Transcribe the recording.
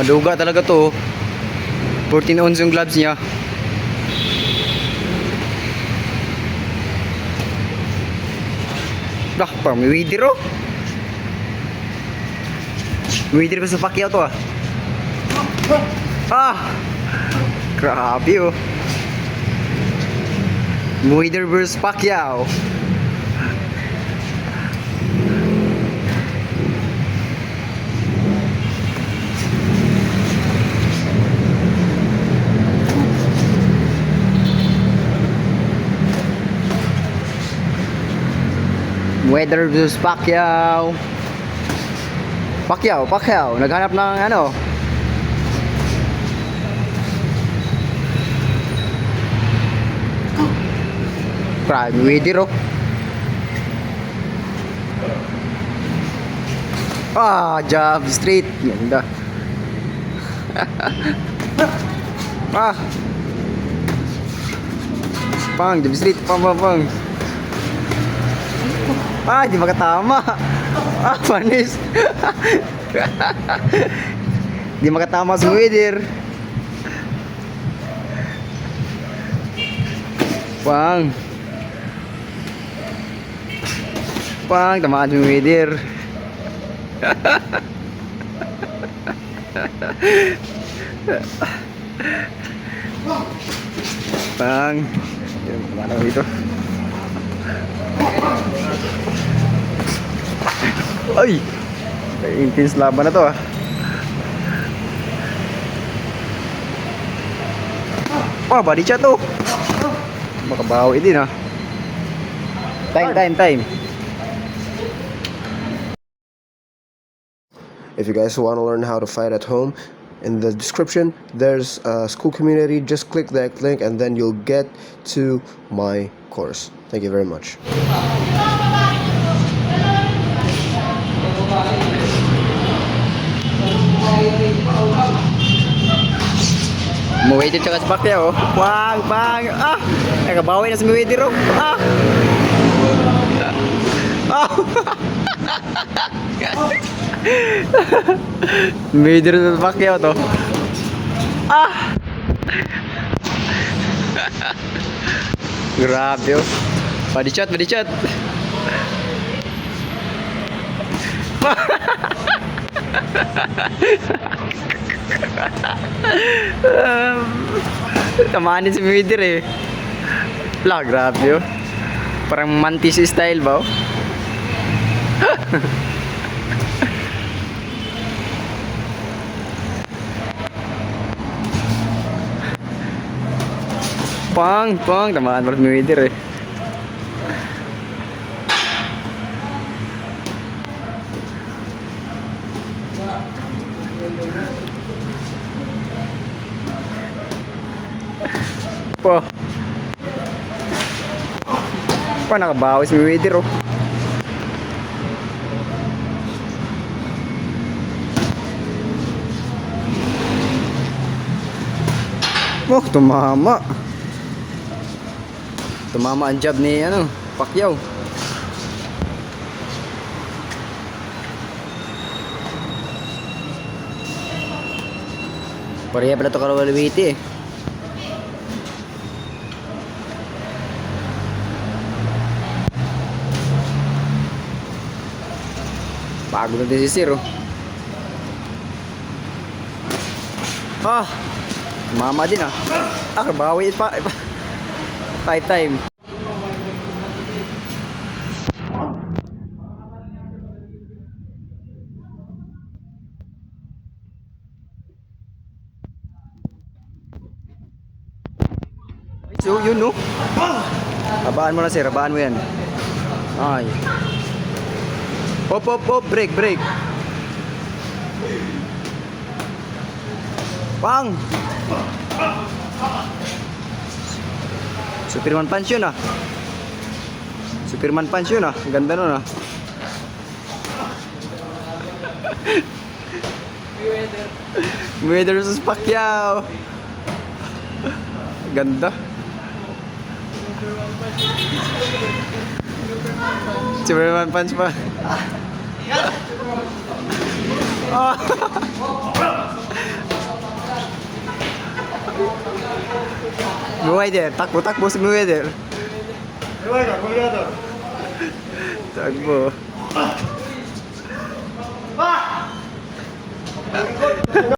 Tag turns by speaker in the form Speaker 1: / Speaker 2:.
Speaker 1: Naduga talaga to. 14 ounce yung gloves niya. Dah, parang may widir oh. Widir pa sa Pacquiao to ah. Ah! Grabe oh. Widir versus Pacquiao. Mayweather vs Pacquiao. Pacquiao, naghanap ng ano. Grabe, Mayweather oh. Ah, jab straight. Ganda. Ah. Pang, jab straight, pang. Ah, di makatama. Ah, panis. Di makatama si Mayweather. Pang, tamaan si Mayweather. Pang, mana dito? Ay, intense laban na to ah. Oh, body shot to. Makabawi din ah. Time.
Speaker 2: If you guys want to learn how to fight at home, in the description there's a school community. Just click that link and then you'll get to my course. Thank you very much.
Speaker 1: Mayweather tsaka si Pacquiao oh. Pang. Ah, nakabawi na si Mayweather oh. Ah. Ah. Mayweather sa Pacquiao to. Ah. Grabe oh. Body shot. Tamaan si Mayweather eh. Lah, grabe oh. Parang mantis style ba oh. Pang, tamaan si Mayweather eh. Nakabawi si Mayweather oh. Oh, tumama ang jab ni ano, Pacquiao. Pareha pala to kalawalawiti eh. Pagod na din si Sir oh. Ah, mama din ah. Ah, bawi pa. Time. So, yun no. Habaan mo na Sir, habaan mo yan. Ay. Op, break. Pang! Superman punch yun ah. Ang ganda nun ah. Mayweather versus Pacquiao. Ganda. Superman punch pa. Mayweather. Takbo si Mayweather. Takbo.